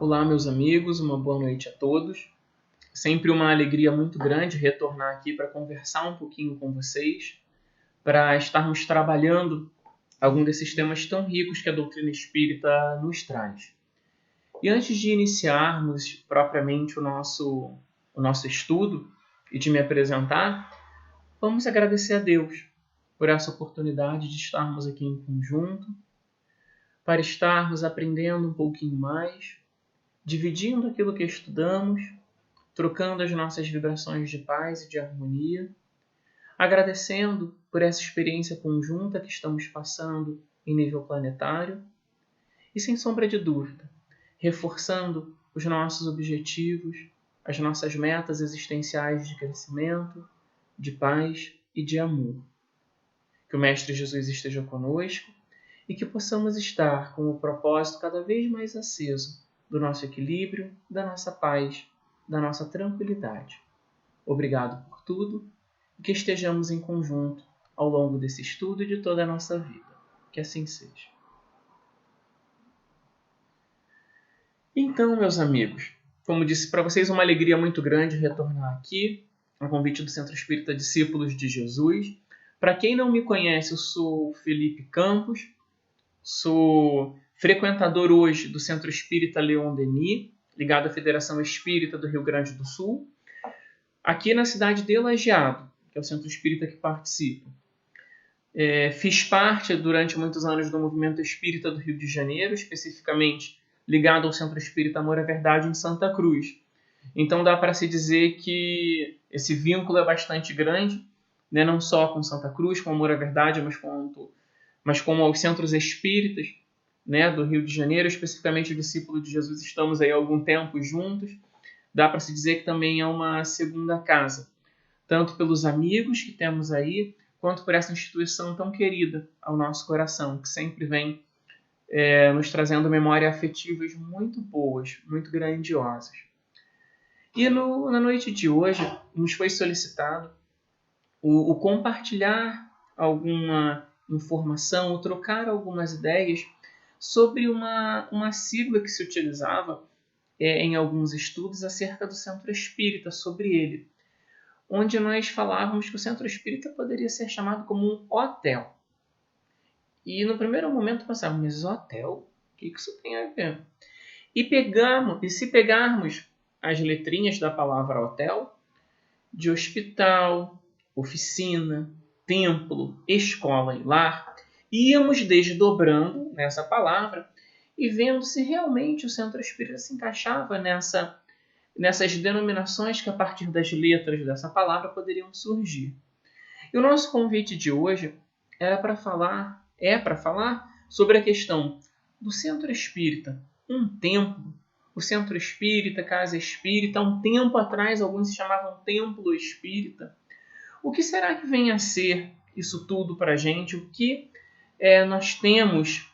Olá, meus amigos, uma boa noite a todos. Sempre uma alegria muito grande retornar aqui para conversar um pouquinho com vocês, para estarmos trabalhando algum desses temas tão ricos que a doutrina espírita nos traz. E antes de iniciarmos propriamente o nosso estudo e de me apresentar, vamos agradecer a Deus por essa oportunidade de estarmos aqui em conjunto, para estarmos aprendendo um pouquinho mais, dividindo aquilo que estudamos, trocando as nossas vibrações de paz e de harmonia, agradecendo por essa experiência conjunta que estamos passando em nível planetário e, sem sombra de dúvida, reforçando os nossos objetivos, as nossas metas existenciais de crescimento, de paz e de amor. Que o Mestre Jesus esteja conosco e que possamos estar com o propósito cada vez mais aceso do nosso equilíbrio, da nossa paz, da nossa tranquilidade. Obrigado por tudo e que estejamos em conjunto ao longo desse estudo e de toda a nossa vida. Que assim seja. Então, meus amigos, como disse para vocês, uma alegria muito grande retornar aqui, a convite do Centro Espírita Discípulos de Jesus. Para quem não me conhece, eu sou Felipe Campos, sou frequentador hoje do Centro Espírita Leon Denis, ligado à Federação Espírita do Rio Grande do Sul, aqui na cidade de Lajeado, que é o Centro Espírita que participo. Fiz parte durante muitos anos do Movimento Espírita do Rio de Janeiro, especificamente ligado ao Centro Espírita Amor à Verdade em Santa Cruz. Então dá para se dizer que esse vínculo é bastante grande, né? Não só com Santa Cruz, com Amor à Verdade, mas como aos centros espíritas, né, do Rio de Janeiro, especificamente o Discípulo de Jesus, estamos aí há algum tempo juntos. Dá para se dizer que também é uma segunda casa, tanto pelos amigos que temos aí, quanto por essa instituição tão querida ao nosso coração, que sempre vem nos trazendo memórias afetivas muito boas, muito grandiosas. E na noite de hoje, nos foi solicitado o compartilhar alguma informação, ou trocar algumas ideias sobre uma sigla que se utilizava em alguns estudos acerca do Centro Espírita, sobre ele, onde nós falávamos que o Centro Espírita poderia ser chamado como um hotel. E no primeiro momento pensávamos, mas hotel? O que isso tem a ver? E se pegarmos as letrinhas da palavra hotel, de hospital, oficina, templo, escola e lar, íamos desdobrando nessa palavra e vendo se realmente o Centro Espírita se encaixava nessas denominações que a partir das letras dessa palavra poderiam surgir. E o nosso convite de hoje é para falar sobre a questão do Centro Espírita, um templo. O Centro Espírita, Casa Espírita, há um tempo atrás alguns se chamavam Templo Espírita. O que será que vem a ser isso tudo para a gente? O que nós temos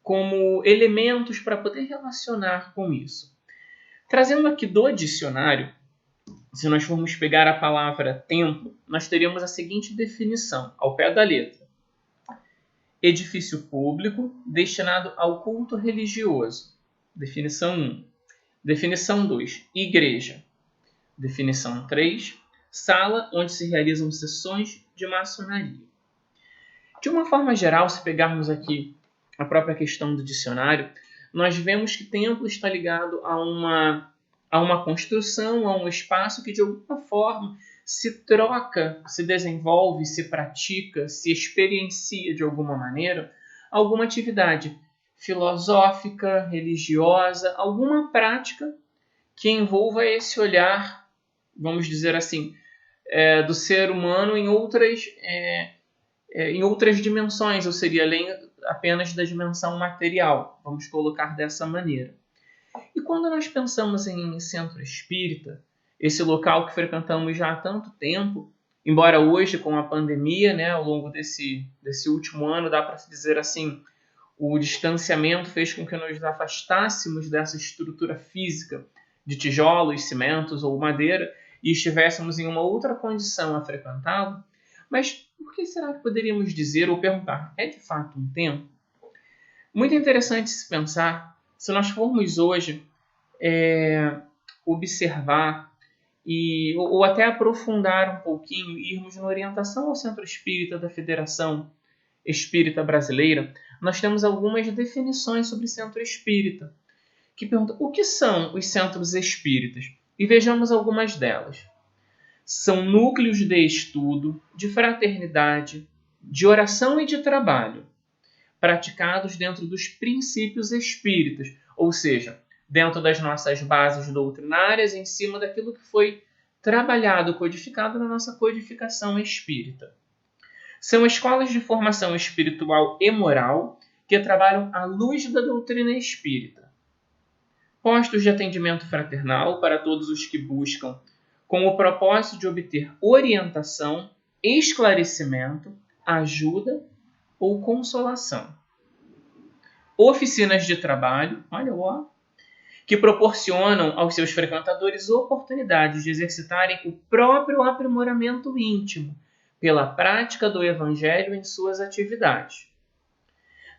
como elementos para poder relacionar com isso? Trazendo aqui do dicionário, se nós formos pegar a palavra templo, nós teríamos a seguinte definição, ao pé da letra. Edifício público destinado ao culto religioso. Definição 1. Definição 2. Igreja. Definição 3. Sala onde se realizam sessões de maçonaria. De uma forma geral, se pegarmos aqui a própria questão do dicionário, nós vemos que templo está ligado a uma construção, a um espaço que de alguma forma se troca, se desenvolve, se pratica, se experiencia de alguma maneira alguma atividade filosófica, religiosa, alguma prática que envolva esse olhar, vamos dizer assim, do ser humano em outras dimensões, ou seria além apenas da dimensão material, vamos colocar dessa maneira. E quando nós pensamos em centro espírita, esse local que frequentamos já há tanto tempo, embora hoje com a pandemia, né, ao longo desse último ano, dá para se dizer assim, o distanciamento fez com que nos afastássemos dessa estrutura física de tijolos, cimentos ou madeira e estivéssemos em uma outra condição a frequentá-lo. Mas por que será que poderíamos dizer ou perguntar, é de fato um templo? Muito interessante se pensar, se nós formos hoje observar ou até aprofundar um pouquinho, irmos na orientação ao Centro Espírita da Federação Espírita Brasileira, nós temos algumas definições sobre centro espírita, que perguntam o que são os centros espíritas. E vejamos algumas delas. São núcleos de estudo, de fraternidade, de oração e de trabalho, praticados dentro dos princípios espíritas, ou seja, dentro das nossas bases doutrinárias, em cima daquilo que foi trabalhado, codificado na nossa codificação espírita. São escolas de formação espiritual e moral que trabalham à luz da doutrina espírita. Postos de atendimento fraternal para todos os que buscam, com o propósito de obter orientação, esclarecimento, ajuda ou consolação. Oficinas de trabalho, que proporcionam aos seus frequentadores oportunidades de exercitarem o próprio aprimoramento íntimo pela prática do Evangelho em suas atividades.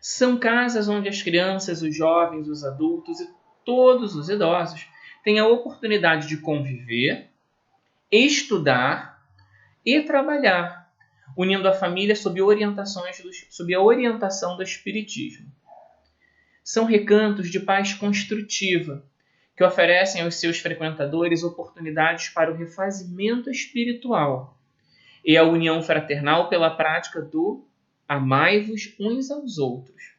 São casas onde as crianças, os jovens, os adultos e todos os idosos têm a oportunidade de conviver, estudar e trabalhar, unindo a família sob a orientação do Espiritismo. São recantos de paz construtiva, que oferecem aos seus frequentadores oportunidades para o refazimento espiritual e a união fraternal pela prática do amai-vos uns aos outros.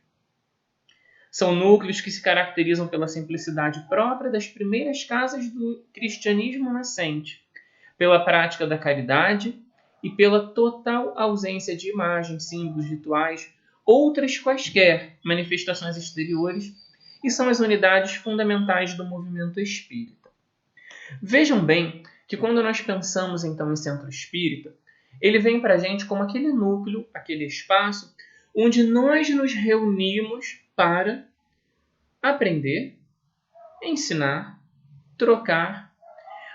São núcleos que se caracterizam pela simplicidade própria das primeiras casas do cristianismo nascente, pela prática da caridade e pela total ausência de imagens, símbolos, rituais, outras quaisquer manifestações exteriores, e são as unidades fundamentais do movimento espírita. Vejam bem que quando nós pensamos então em centro espírita, ele vem para a gente como aquele núcleo, aquele espaço, onde nós nos reunimos para aprender, ensinar, trocar,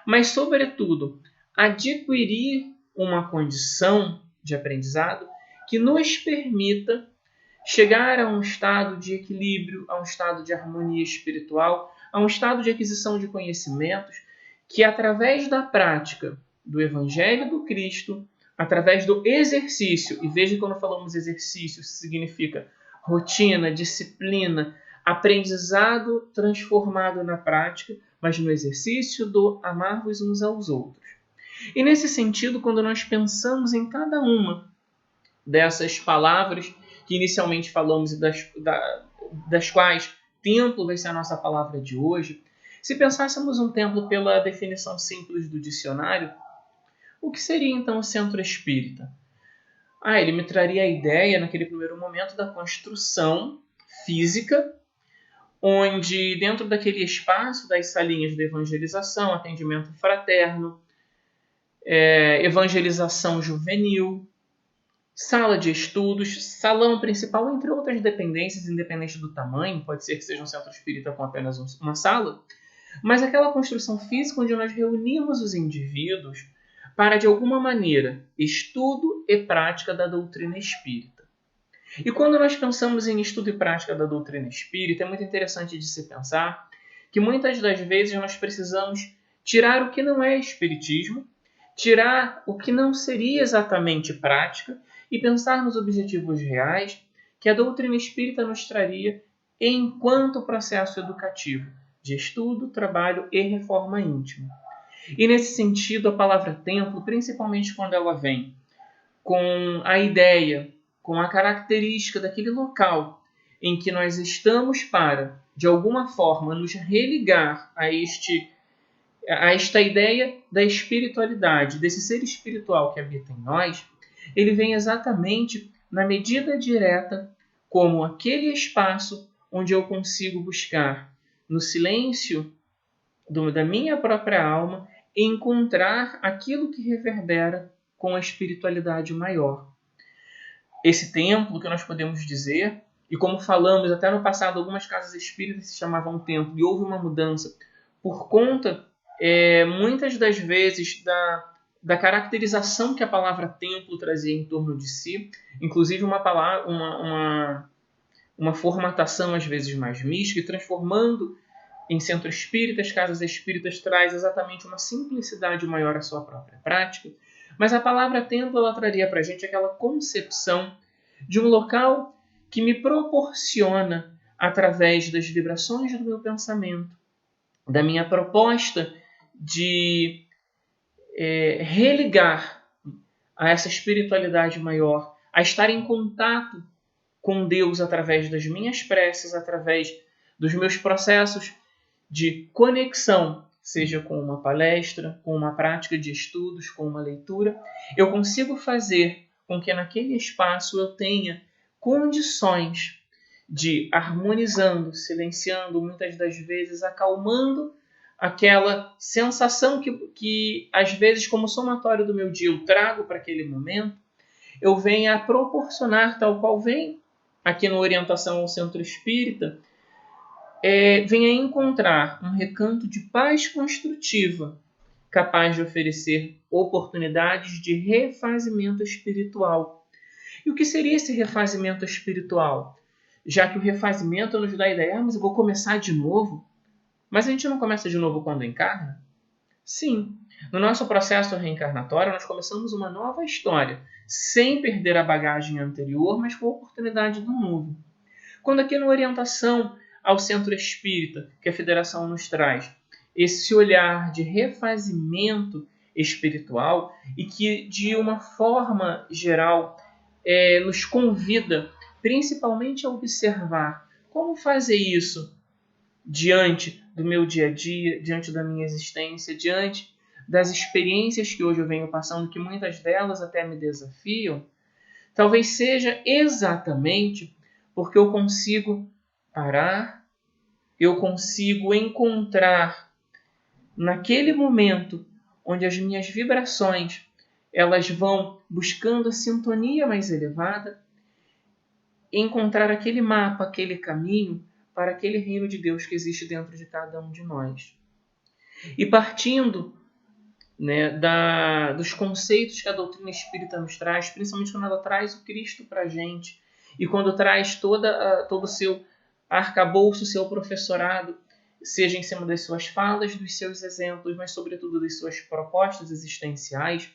mas, sobretudo, adquirir uma condição de aprendizado que nos permita chegar a um estado de equilíbrio, a um estado de harmonia espiritual, a um estado de aquisição de conhecimentos que, através da prática do Evangelho do Cristo, através do exercício, e veja que quando falamos exercício, isso significa rotina, disciplina, aprendizado transformado na prática, mas no exercício do amar-vos uns aos outros. E nesse sentido, quando nós pensamos em cada uma dessas palavras que inicialmente falamos e das quais templo vai ser a nossa palavra de hoje, se pensássemos um templo pela definição simples do dicionário, o que seria então o centro espírita? Ele me traria a ideia, naquele primeiro momento, da construção física, onde dentro daquele espaço das salinhas de evangelização, atendimento fraterno, evangelização juvenil, sala de estudos, salão principal, entre outras dependências, independente do tamanho, pode ser que seja um centro espírita com apenas uma sala, mas aquela construção física onde nós reunimos os indivíduos para, de alguma maneira, estudo e prática da doutrina espírita. E quando nós pensamos em estudo e prática da doutrina espírita, é muito interessante de se pensar que muitas das vezes nós precisamos tirar o que não é espiritismo, tirar o que não seria exatamente prática e pensar nos objetivos reais que a doutrina espírita nos traria enquanto processo educativo de estudo, trabalho e reforma íntima. E nesse sentido, a palavra templo, principalmente quando ela vem com a ideia, com a característica daquele local em que nós estamos para, de alguma forma, nos religar a esta ideia da espiritualidade, desse ser espiritual que habita em nós, ele vem exatamente na medida direta como aquele espaço onde eu consigo buscar, no silêncio da minha própria alma, encontrar aquilo que reverbera com a espiritualidade maior. Esse templo que nós podemos dizer, e como falamos até no passado, algumas casas espíritas se chamavam templo, e houve uma mudança por conta, muitas das vezes, da caracterização que a palavra templo trazia em torno de si, inclusive uma uma formatação às vezes mais mística e transformando em centro espírita, as casas espíritas traz exatamente uma simplicidade maior à sua própria prática. Mas a palavra templo ela traria para a gente aquela concepção de um local que me proporciona, através das vibrações do meu pensamento, da minha proposta de religar a essa espiritualidade maior, a estar em contato com Deus através das minhas preces, através dos meus processos de conexão, seja com uma palestra, com uma prática de estudos, com uma leitura, eu consigo fazer com que naquele espaço eu tenha condições de, harmonizando, silenciando, muitas das vezes acalmando aquela sensação que às vezes, como somatório do meu dia, eu trago para aquele momento, eu venha a proporcionar, tal qual vem aqui na orientação ao centro espírita, venha encontrar um recanto de paz construtiva, capaz de oferecer oportunidades de refazimento espiritual. E o que seria esse refazimento espiritual? Já que o refazimento nos dá a ideia, mas eu vou começar de novo. Mas a gente não começa de novo quando encarna? Sim. No nosso processo reencarnatório, nós começamos uma nova história, sem perder a bagagem anterior, mas com a oportunidade do novo. Quando aqui na orientação ao centro espírita, que a Federação nos traz, esse olhar de refazimento espiritual e que, de uma forma geral, nos convida principalmente a observar como fazer isso diante do meu dia a dia, diante da minha existência, diante das experiências que hoje eu venho passando, que muitas delas até me desafiam, talvez seja exatamente porque eu consigo parar, eu consigo encontrar naquele momento onde as minhas vibrações elas vão buscando a sintonia mais elevada, encontrar aquele mapa, aquele caminho para aquele reino de Deus que existe dentro de cada um de nós. E partindo dos conceitos que a doutrina espírita nos traz, principalmente quando ela traz o Cristo para a gente, e quando traz todo o seu arcabouço, seu professorado, seja em cima das suas falas, dos seus exemplos, mas sobretudo das suas propostas existenciais,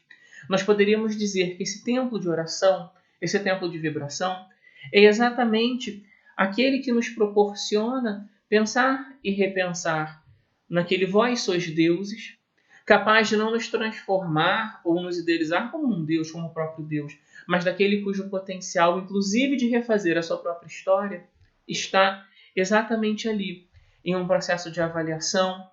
nós poderíamos dizer que esse templo de oração, esse templo de vibração, é exatamente aquele que nos proporciona pensar e repensar naquele vós sois deuses, capaz de não nos transformar ou nos idealizar como um Deus, como o próprio Deus, mas daquele cujo potencial, inclusive de refazer a sua própria história, está exatamente ali, em um processo de avaliação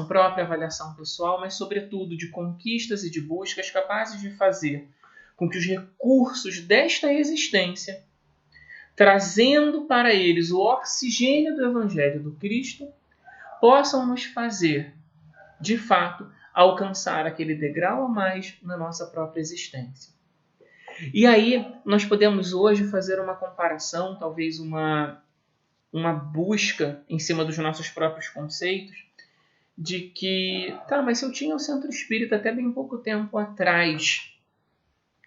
própria, avaliação pessoal, mas sobretudo de conquistas e de buscas capazes de fazer com que os recursos desta existência, trazendo para eles o oxigênio do Evangelho do Cristo, possam nos fazer, de fato, alcançar aquele degrau a mais na nossa própria existência. E aí nós podemos hoje fazer uma comparação, talvez uma busca em cima dos nossos próprios conceitos, de que, mas se eu tinha o centro espírita até bem pouco tempo atrás,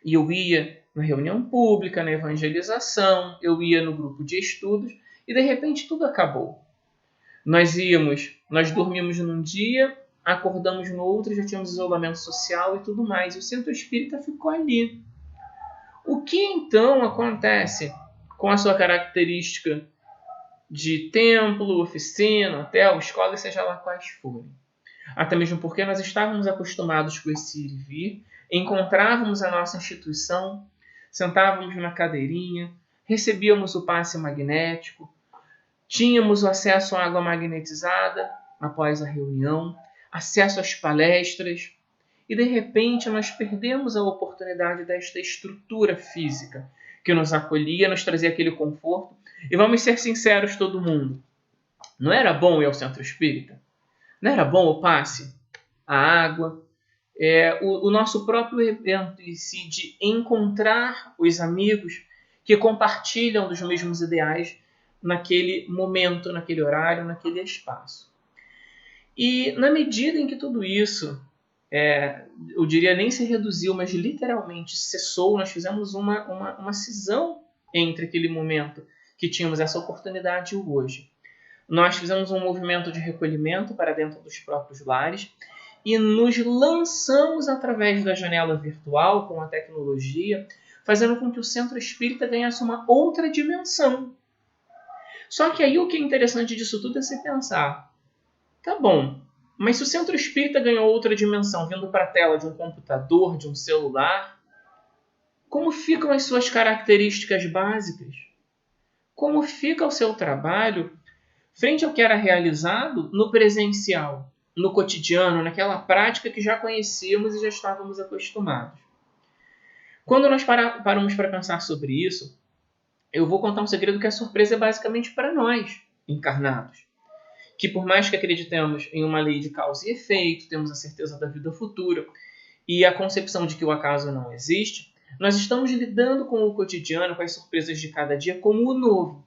e eu ia na reunião pública, na evangelização, eu ia no grupo de estudos, e de repente tudo acabou. Nós dormimos num dia, acordamos no outro, já tínhamos isolamento social e tudo mais, e o centro espírita ficou ali. O que então acontece com a sua característica de templo, oficina, hotel, escola, seja lá quais forem? Até mesmo porque nós estávamos acostumados com esse ir e vir, encontrávamos a nossa instituição, sentávamos na cadeirinha, recebíamos o passe magnético, tínhamos o acesso à água magnetizada após a reunião, acesso às palestras, e de repente nós perdemos a oportunidade desta estrutura física que nos acolhia, nos trazia aquele conforto. E vamos ser sinceros, todo mundo, não era bom ir ao centro espírita? Não era bom o passe, a água, o nosso próprio evento em si de encontrar os amigos que compartilham dos mesmos ideais naquele momento, naquele horário, naquele espaço. E na medida em que tudo isso, eu diria nem se reduziu, mas literalmente cessou, nós fizemos uma cisão entre aquele momento que tínhamos essa oportunidade e o hoje. Nós fizemos um movimento de recolhimento para dentro dos próprios lares e nos lançamos através da janela virtual, com a tecnologia, fazendo com que o centro espírita ganhasse uma outra dimensão. Só que aí o que é interessante disso tudo é se pensar, tá bom, mas se o centro espírita ganhou outra dimensão vindo para a tela de um computador, de um celular, como ficam as suas características básicas? Como fica o seu trabalho frente ao que era realizado no presencial, no cotidiano, naquela prática que já conhecíamos e já estávamos acostumados? Quando nós paramos para pensar sobre isso, eu vou contar um segredo que a surpresa é basicamente para nós, encarnados. Que por mais que acreditemos em uma lei de causa e efeito, temos a certeza da vida futura e a concepção de que o acaso não existe, nós estamos lidando com o cotidiano, com as surpresas de cada dia, como o novo.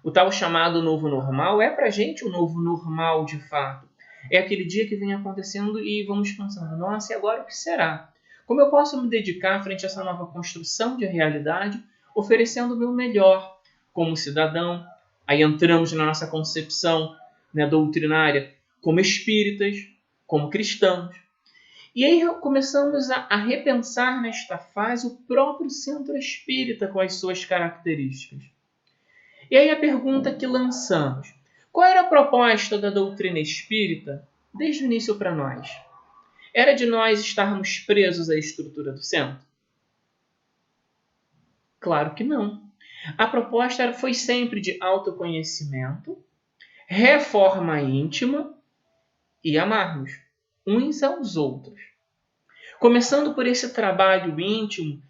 O tal chamado novo normal é para a gente o novo normal de fato. É aquele dia que vem acontecendo e vamos pensando, nossa, e agora o que será? Como eu posso me dedicar frente a essa nova construção de realidade, oferecendo o meu melhor como cidadão? Aí entramos na nossa concepção, né, doutrinária, como espíritas, como cristãos. E aí começamos a repensar nesta fase o próprio centro espírita com as suas características. E aí a pergunta que lançamos: qual era a proposta da doutrina espírita desde o início para nós? Era de nós estarmos presos à estrutura do centro? Claro que não. A proposta foi sempre de autoconhecimento, reforma íntima e amarmos uns aos outros. Começando por esse trabalho íntimo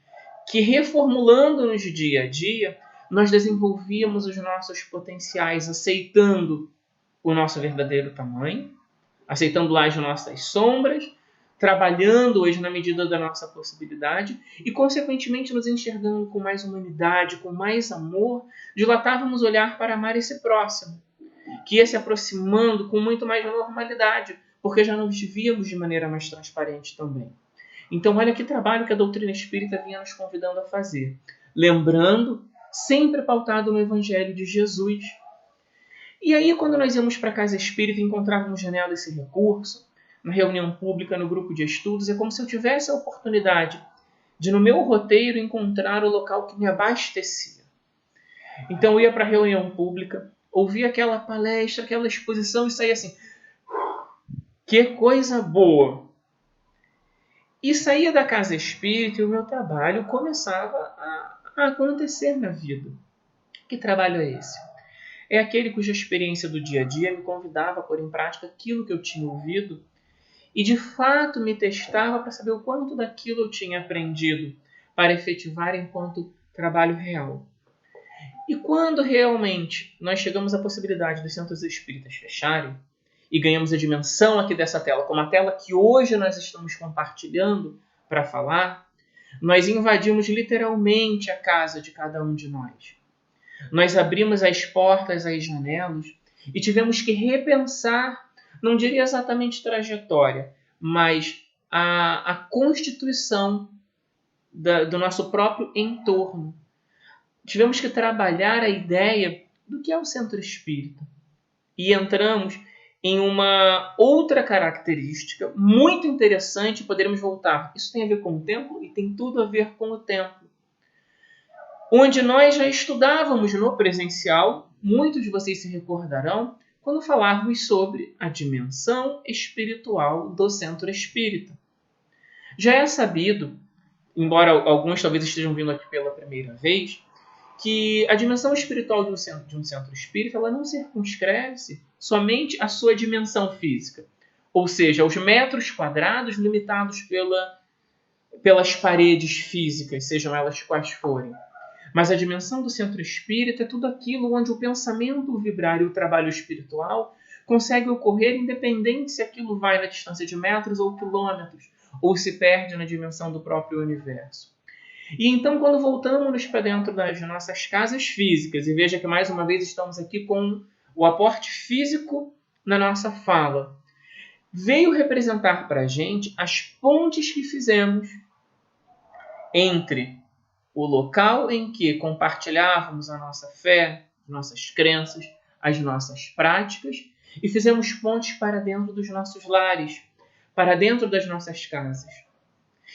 que, reformulando-nos dia a dia, nós desenvolvíamos os nossos potenciais, aceitando o nosso verdadeiro tamanho, aceitando as nossas sombras, trabalhando hoje na medida da nossa possibilidade e, consequentemente, nos enxergando com mais humanidade, com mais amor, dilatávamos olhar para amar esse próximo, que ia se aproximando com muito mais normalidade, porque já nos víamos de maneira mais transparente também. Então, olha que trabalho que a doutrina espírita vinha nos convidando a fazer. Lembrando, sempre pautado no Evangelho de Jesus. E aí, quando nós íamos para a casa espírita e encontrávamos nela esse recurso, na reunião pública, no grupo de estudos, é como se eu tivesse a oportunidade de, no meu roteiro, encontrar o local que me abastecia. Então, eu ia para a reunião pública, ouvia aquela palestra, aquela exposição e saía assim, que coisa boa! E saía da casa espírita e o meu trabalho começava a acontecer na vida. Que trabalho é esse? É aquele cuja experiência do dia a dia me convidava a pôr em prática aquilo que eu tinha ouvido e de fato me testava para saber o quanto daquilo eu tinha aprendido para efetivar enquanto trabalho real. E quando realmente nós chegamos à possibilidade dos centros espíritas fecharem, e ganhamos a dimensão aqui dessa tela, como a tela que hoje nós estamos compartilhando para falar, nós invadimos literalmente a casa de cada um de nós. Nós abrimos as portas, as janelas e tivemos que repensar, não diria exatamente trajetória, mas a constituição do nosso próprio entorno. Tivemos que trabalhar a ideia do que é o centro espírita. E entramos em uma outra característica muito interessante, poderemos voltar. Isso tem a ver com o templo e tem tudo a ver com o templo. Onde nós já estudávamos no presencial, muitos de vocês se recordarão, quando falávamos sobre a dimensão espiritual do centro espírita. Já é sabido, embora alguns talvez estejam vindo aqui pela primeira vez, que a dimensão espiritual de um centro espírita ela não circunscreve-se somente à sua dimensão física, ou seja, aos metros quadrados limitados pelas paredes físicas, sejam elas quais forem. Mas a dimensão do centro espírita é tudo aquilo onde o pensamento, o vibrar e o trabalho espiritual consegue ocorrer independente se aquilo vai na distância de metros ou quilômetros, ou se perde na dimensão do próprio universo. E então, quando voltamos para dentro das nossas casas físicas, e veja que mais uma vez estamos aqui com o aporte físico na nossa fala, veio representar para a gente as pontes que fizemos entre o local em que compartilhávamos a nossa fé, nossas crenças, as nossas práticas e fizemos pontes para dentro dos nossos lares, para dentro das nossas casas.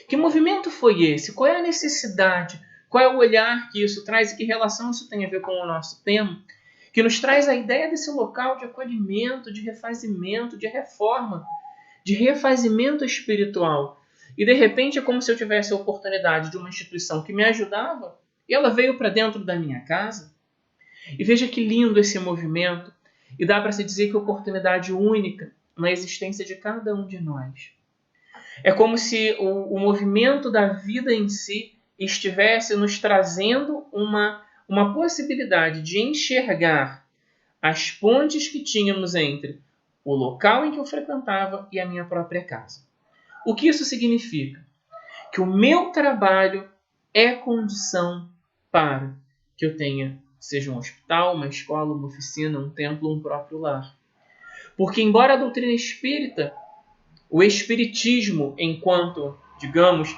Que movimento foi esse? Qual é a necessidade? Qual é o olhar que isso traz e que relação isso tem a ver com o nosso tema? Que nos traz a ideia desse local de acolhimento, de refazimento, de reforma, de refazimento espiritual. E de repente é como se eu tivesse a oportunidade de uma instituição que me ajudava e ela veio para dentro da minha casa. E veja que lindo esse movimento. E dá para se dizer que oportunidade única na existência de cada um de nós. É como se o movimento da vida em si estivesse nos trazendo uma possibilidade de enxergar as pontes que tínhamos entre o local em que eu frequentava e a minha própria casa. O que isso significa? Que o meu trabalho é condição para que eu tenha, seja um hospital, uma escola, uma oficina, um templo, um próprio lar. Porque embora a doutrina espírita, o espiritismo enquanto, digamos,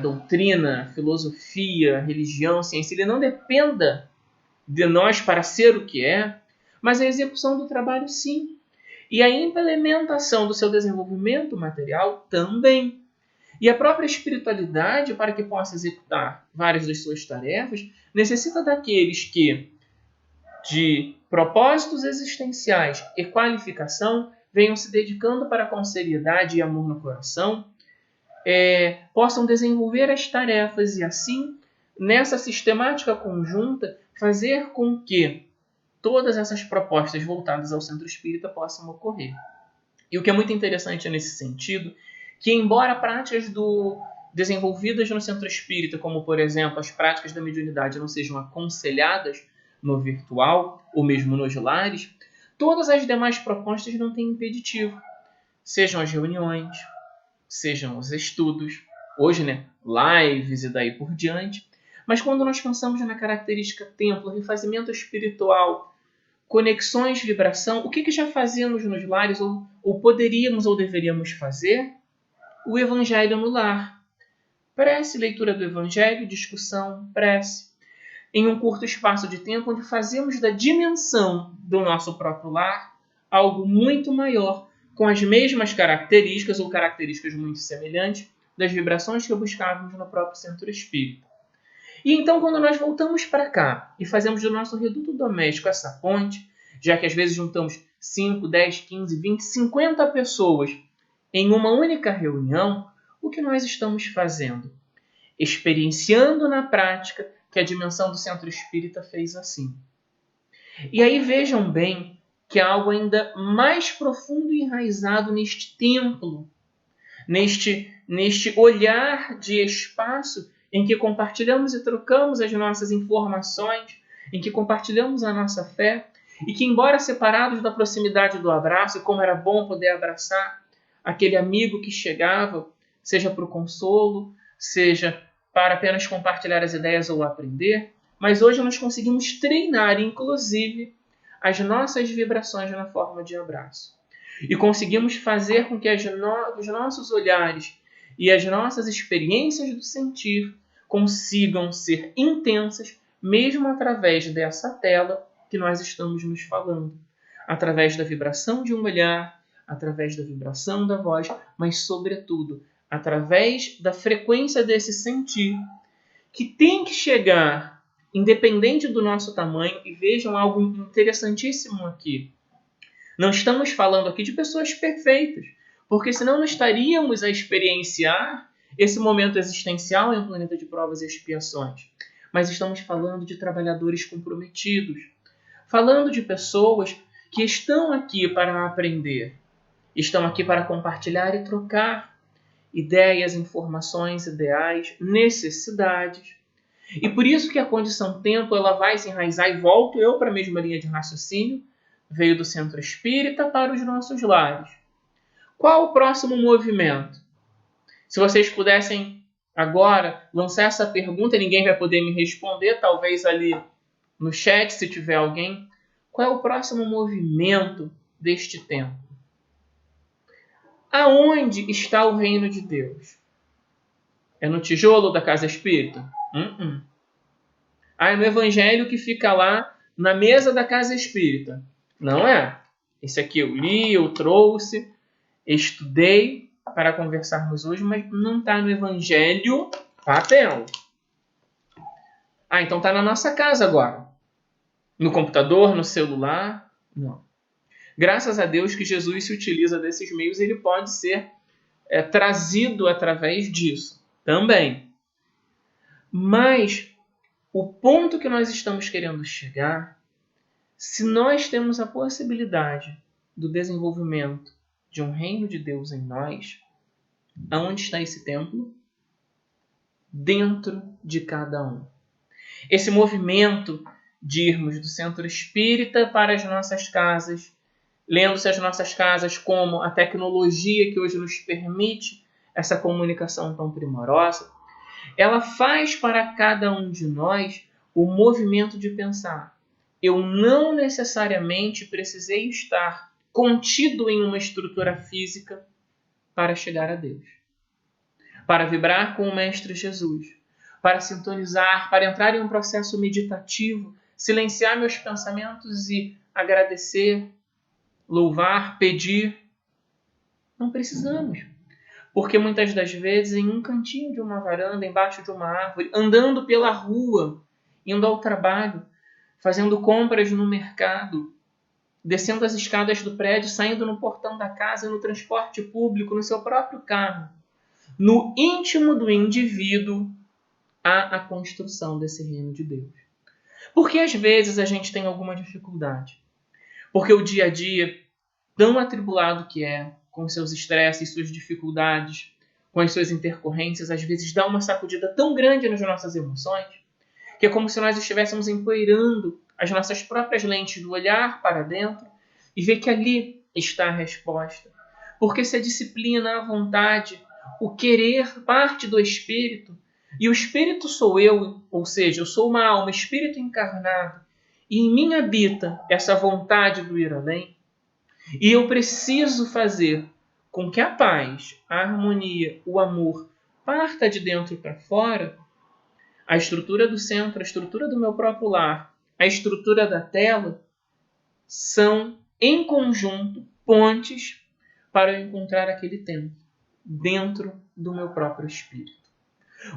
doutrina, filosofia, religião, ciência, ele não dependa de nós para ser o que é, mas a execução do trabalho sim. E a implementação do seu desenvolvimento material também. E a própria espiritualidade, para que possa executar várias das suas tarefas, necessita daqueles que, de propósitos existenciais e qualificação, venham se dedicando para com seriedade e amor no coração, possam desenvolver as tarefas e assim, nessa sistemática conjunta, fazer com que todas essas propostas voltadas ao centro espírita possam ocorrer. E o que é muito interessante nesse sentido, que embora práticas desenvolvidas no centro espírita, como por exemplo as práticas da mediunidade não sejam aconselhadas no virtual ou mesmo nos lares, todas as demais propostas não têm impeditivo. Sejam as reuniões, sejam os estudos, hoje, lives e daí por diante. Mas quando nós pensamos na característica templo, refazimento espiritual, conexões, vibração, o que já fazíamos nos lares ou poderíamos ou deveríamos fazer? O Evangelho no lar. Prece, leitura do Evangelho, discussão, prece. Em um curto espaço de tempo onde fazemos da dimensão do nosso próprio lar algo muito maior, com as mesmas características ou características muito semelhantes das vibrações que buscávamos no próprio centro espírita. E então, quando nós voltamos para cá e fazemos do nosso reduto doméstico essa ponte, já que às vezes juntamos 5, 10, 15, 20, 50 pessoas em uma única reunião, o que nós estamos fazendo? Experienciando na prática que a dimensão do centro espírita fez assim. E aí vejam bem que há algo ainda mais profundo e enraizado neste templo, neste olhar de espaço em que compartilhamos e trocamos as nossas informações, em que compartilhamos a nossa fé, e que, embora separados da proximidade do abraço, e como era bom poder abraçar aquele amigo que chegava, seja para o consolo, seja para apenas compartilhar as ideias ou aprender, mas hoje nós conseguimos treinar, inclusive, as nossas vibrações na forma de abraço. E conseguimos fazer com que os nossos olhares e as nossas experiências do sentir consigam ser intensas, mesmo através dessa tela que nós estamos nos falando. Através da vibração de um olhar, através da vibração da voz, mas, sobretudo, através da frequência desse sentir, que tem que chegar, independente do nosso tamanho, e vejam algo interessantíssimo aqui. Não estamos falando aqui de pessoas perfeitas, porque senão não estaríamos a experienciar esse momento existencial em um planeta de provas e expiações. Mas estamos falando de trabalhadores comprometidos, falando de pessoas que estão aqui para aprender, estão aqui para compartilhar e trocar ideias, informações, ideais, necessidades. E por isso que a condição tempo ela vai se enraizar, e volto eu para a mesma linha de raciocínio, veio do centro espírita para os nossos lares. Qual o próximo movimento? Se vocês pudessem agora lançar essa pergunta, ninguém vai poder me responder, talvez ali no chat, se tiver alguém. Qual é o próximo movimento deste tempo? Aonde está o reino de Deus? É no tijolo da casa espírita? É no evangelho que fica lá na mesa da casa espírita? Não é. Esse aqui eu li, eu trouxe, estudei para conversarmos hoje, mas não está no evangelho papel. Então está na nossa casa agora. No computador, no celular? Não. Graças a Deus que Jesus se utiliza desses meios, ele pode ser trazido através disso também. Mas o ponto que nós estamos querendo chegar, se nós temos a possibilidade do desenvolvimento de um reino de Deus em nós, aonde está esse templo? Dentro de cada um. Esse movimento de irmos do centro espírita para as nossas casas, lendo-se as nossas casas como a tecnologia que hoje nos permite essa comunicação tão primorosa, ela faz para cada um de nós o movimento de pensar: eu não necessariamente precisei estar contido em uma estrutura física para chegar a Deus, para vibrar com o Mestre Jesus, para sintonizar, para entrar em um processo meditativo, silenciar meus pensamentos e agradecer, louvar, pedir. Não precisamos. Porque muitas das vezes em um cantinho de uma varanda, embaixo de uma árvore, andando pela rua, indo ao trabalho, fazendo compras no mercado, descendo as escadas do prédio, saindo no portão da casa, no transporte público, no seu próprio carro, no íntimo do indivíduo, há a construção desse reino de Deus. Porque às vezes a gente tem alguma dificuldade. Porque o dia a dia, tão atribulado que é, com seus estresses, suas dificuldades, com as suas intercorrências, às vezes dá uma sacudida tão grande nas nossas emoções, que é como se nós estivéssemos empoeirando as nossas próprias lentes do olhar para dentro e ver que ali está a resposta. Porque se a disciplina, a vontade, o querer parte do espírito, e o espírito sou eu, ou seja, eu sou uma alma, espírito encarnado, e em mim habita essa vontade do ir além, e eu preciso fazer com que a paz, a harmonia, o amor parta de dentro para fora, a estrutura do centro, a estrutura do meu próprio lar, a estrutura da tela, são, em conjunto, pontes para eu encontrar aquele templo dentro do meu próprio espírito.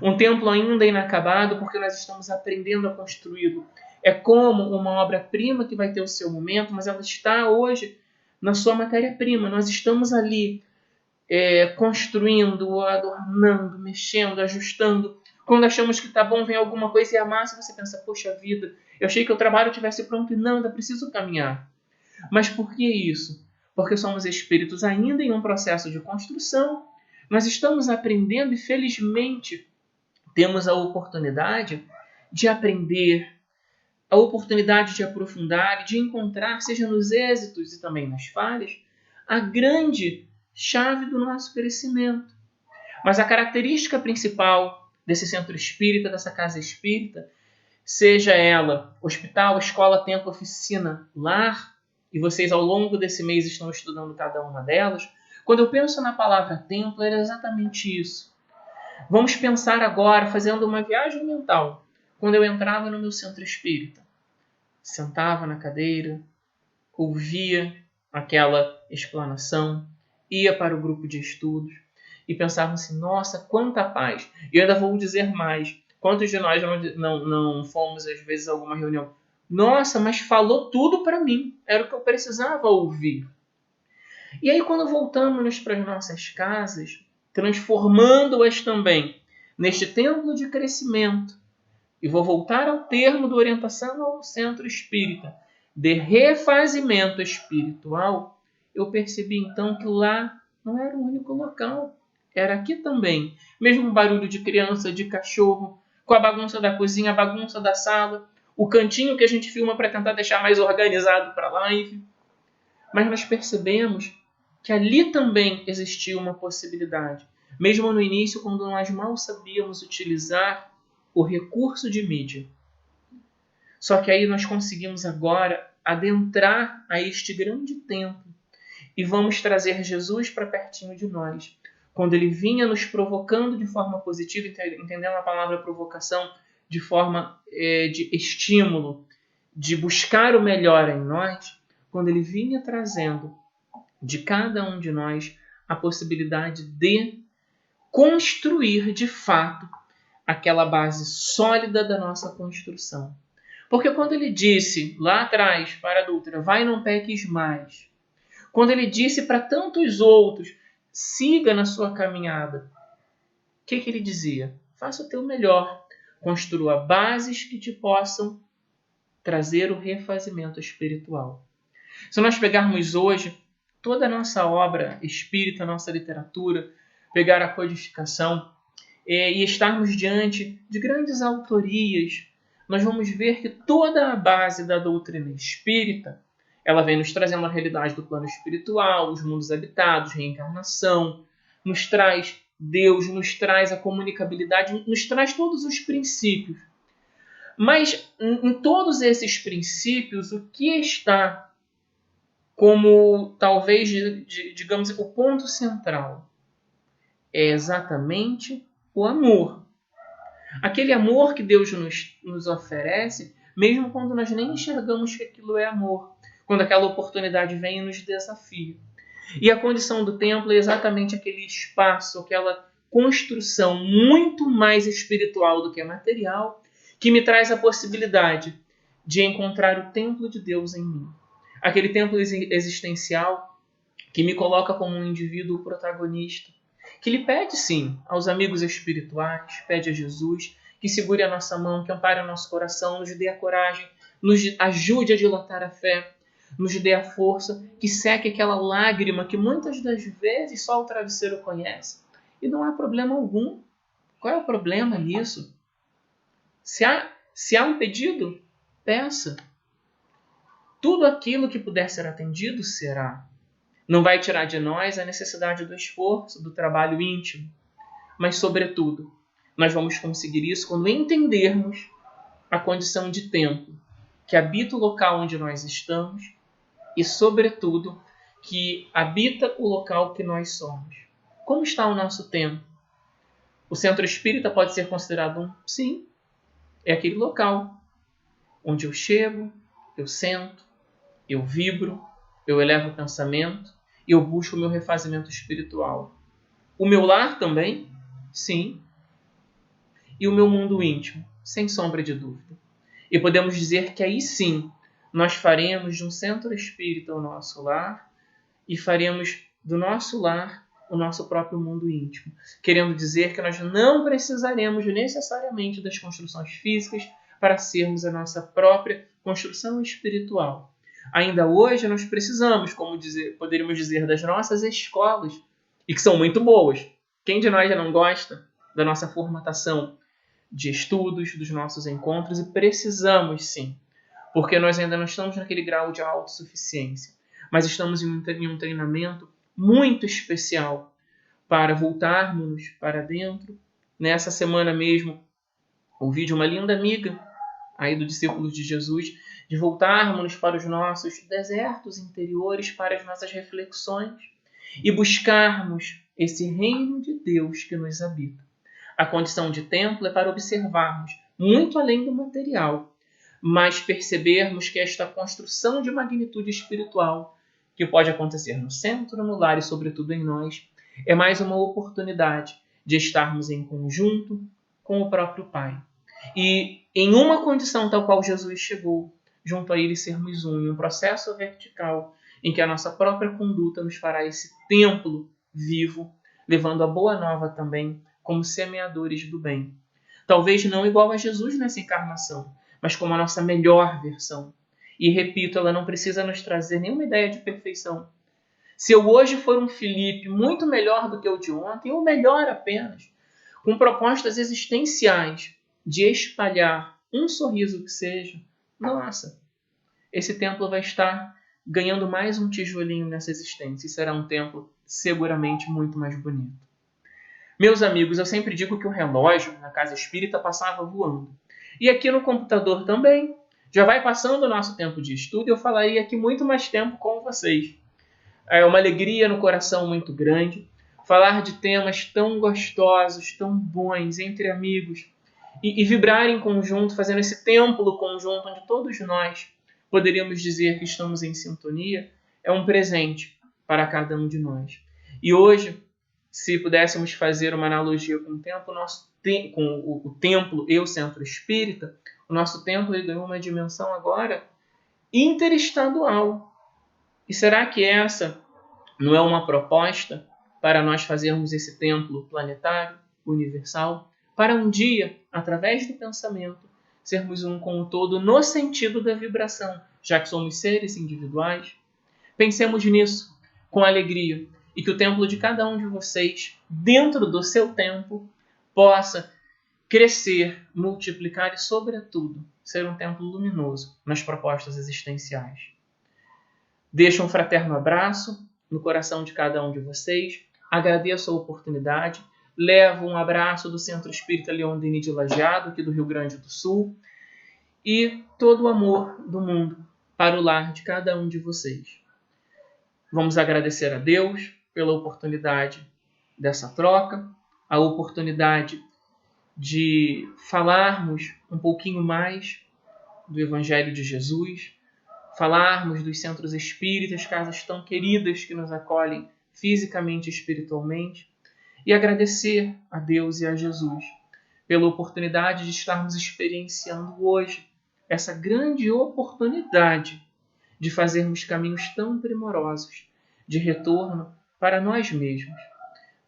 Um templo ainda inacabado porque nós estamos aprendendo a construí-lo. É como uma obra-prima que vai ter o seu momento, mas ela está hoje na sua matéria-prima. Nós estamos ali construindo, adornando, mexendo, ajustando. Quando achamos que está bom, vem alguma coisa e amassa, você pensa, poxa vida, eu achei que o trabalho estivesse pronto e não, ainda preciso caminhar. Mas por que isso? Porque somos espíritos ainda em um processo de construção. Nós estamos aprendendo e, felizmente, temos a oportunidade de aprender, a oportunidade de aprofundar e de encontrar, seja nos êxitos e também nas falhas, a grande chave do nosso crescimento. Mas a característica principal desse centro espírita, dessa casa espírita, seja ela hospital, escola, templo, oficina, lar, e vocês ao longo desse mês estão estudando cada uma delas, quando eu penso na palavra templo, era exatamente isso. Vamos pensar agora, fazendo uma viagem mental, quando eu entrava no meu centro espírita. Sentava na cadeira, ouvia aquela explanação, ia para o grupo de estudos e pensava assim, nossa, quanta paz. E eu ainda vou dizer mais, quantos de nós não fomos às vezes a alguma reunião? Nossa, mas falou tudo para mim, era o que eu precisava ouvir. E aí quando voltamos para as nossas casas, transformando-as também neste templo de crescimento, e vou voltar ao termo da orientação ao centro espírita, de refazimento espiritual, eu percebi então que lá não era o único local, era aqui também. Mesmo barulho de criança, de cachorro, com a bagunça da cozinha, a bagunça da sala, o cantinho que a gente filma para tentar deixar mais organizado para a live. Mas nós percebemos que ali também existia uma possibilidade. Mesmo no início, quando nós mal sabíamos utilizar o recurso de mídia. Só que aí nós conseguimos agora adentrar a este grande templo e vamos trazer Jesus para pertinho de nós. quando ele vinha nos provocando de forma positiva, entendendo a palavra provocação de forma de estímulo, de buscar o melhor em nós, quando ele vinha trazendo de cada um de nós a possibilidade de construir de fato aquela base sólida da nossa construção. Porque quando ele disse lá atrás para a adúltera, vai e não peques mais, quando ele disse para tantos outros, siga na sua caminhada, o que ele dizia? Faça o teu melhor, construa bases que te possam trazer o refazimento espiritual. Se nós pegarmos hoje toda a nossa obra espírita, a nossa literatura, pegar a codificação e estarmos diante de grandes autorias, nós vamos ver que toda a base da doutrina espírita, ela vem nos trazendo a realidade do plano espiritual, os mundos habitados, reencarnação, nos traz Deus, nos traz a comunicabilidade, nos traz todos os princípios. Mas em todos esses princípios, o que está como talvez, digamos, o ponto central é exatamente o amor. Aquele amor que Deus nos oferece, mesmo quando nós nem enxergamos que aquilo é amor, quando aquela oportunidade vem e nos desafia. E a condição do templo é exatamente aquele espaço, aquela construção muito mais espiritual do que material, que me traz a possibilidade de encontrar o templo de Deus em mim. Aquele templo existencial que me coloca como um indivíduo protagonista, que lhe pede, sim, aos amigos espirituais, pede a Jesus, que segure a nossa mão, que ampare o nosso coração, nos dê a coragem, nos ajude a dilatar a fé, nos dê a força, que seque aquela lágrima que muitas das vezes só o travesseiro conhece. E não há problema algum. Qual é o problema nisso? Se há um pedido, peça. Tudo aquilo que puder ser atendido, será. Não vai tirar de nós a necessidade do esforço, do trabalho íntimo. Mas, sobretudo, nós vamos conseguir isso quando entendermos a condição de templo, que habita o local onde nós estamos e, sobretudo, que habita o local que nós somos. Como está o nosso templo? O centro espírita pode ser considerado um? Sim, é aquele local onde eu chego, eu sento, eu vibro, eu elevo o pensamento e eu busco o meu refazimento espiritual. O meu lar também? Sim. E o meu mundo íntimo? Sem sombra de dúvida. E podemos dizer que aí sim, nós faremos de um centro espírita o nosso lar e faremos do nosso lar o nosso próprio mundo íntimo. Querendo dizer que nós não precisaremos necessariamente das construções físicas para sermos a nossa própria construção espiritual. Ainda hoje nós precisamos, poderíamos dizer, das nossas escolas, e que são muito boas. Quem de nós já não gosta da nossa formatação de estudos, dos nossos encontros? E precisamos sim, porque nós ainda não estamos naquele grau de autossuficiência, mas estamos em um treinamento muito especial para voltarmos para dentro. Nessa semana mesmo, ouvi de uma linda amiga aí do Discípulos de Jesus, de voltarmos para os nossos desertos interiores, para as nossas reflexões e buscarmos esse reino de Deus que nos habita. A condição de templo é para observarmos muito além do material, mas percebermos que esta construção de magnitude espiritual, que pode acontecer no centro, no lar e sobretudo em nós, é mais uma oportunidade de estarmos em conjunto com o próprio Pai. E em uma condição tal qual Jesus chegou, junto a Ele sermos um, em um processo vertical, em que a nossa própria conduta nos fará esse templo vivo, levando a boa nova também, como semeadores do bem. Talvez não igual a Jesus nessa encarnação, mas como a nossa melhor versão. E repito, ela não precisa nos trazer nenhuma ideia de perfeição. Se eu hoje for um Felipe muito melhor do que o de ontem, ou melhor apenas, com propostas existenciais de espalhar um sorriso que seja, nossa, esse templo vai estar ganhando mais um tijolinho nessa existência e será um templo seguramente muito mais bonito. Meus amigos, eu sempre digo que o relógio na casa espírita passava voando. E aqui no computador também. Já vai passando o nosso tempo de estudo e eu falaria aqui muito mais tempo com vocês. É uma alegria no coração muito grande falar de temas tão gostosos, tão bons, entre amigos, e vibrar em conjunto, fazendo esse templo conjunto onde todos nós poderíamos dizer que estamos em sintonia, é um presente para cada um de nós. E hoje, se pudéssemos fazer uma analogia com o templo, com o templo e o centro espírita, o nosso templo ele ganhou uma dimensão agora interestadual. E será que essa não é uma proposta para nós fazermos esse templo planetário, universal, para um dia, através do pensamento, sermos um com o todo no sentido da vibração, já que somos seres individuais? Pensemos nisso com alegria e que o templo de cada um de vocês, dentro do seu tempo, possa crescer, multiplicar e, sobretudo, ser um templo luminoso nas propostas existenciais. Deixo um fraterno abraço no coração de cada um de vocês. Agradeço a oportunidade. Levo um abraço do Centro Espírita Leon Denis de Lajeado, aqui do Rio Grande do Sul. E todo o amor do mundo para o lar de cada um de vocês. Vamos agradecer a Deus pela oportunidade dessa troca, a oportunidade de falarmos um pouquinho mais do Evangelho de Jesus, falarmos dos centros espíritas, casas tão queridas que nos acolhem fisicamente e espiritualmente, e agradecer a Deus e a Jesus pela oportunidade de estarmos experienciando hoje essa grande oportunidade de fazermos caminhos tão primorosos de retorno para nós mesmos,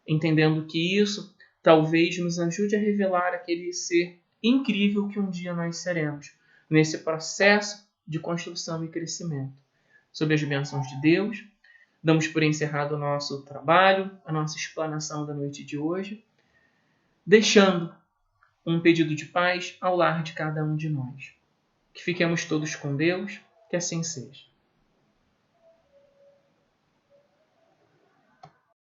entendendo que isso talvez nos ajude a revelar aquele ser incrível que um dia nós seremos, nesse processo de construção e crescimento. Sob as bênçãos de Deus, damos por encerrado o nosso trabalho, a nossa explanação da noite de hoje, deixando um pedido de paz ao lar de cada um de nós. Que fiquemos todos com Deus, que assim seja.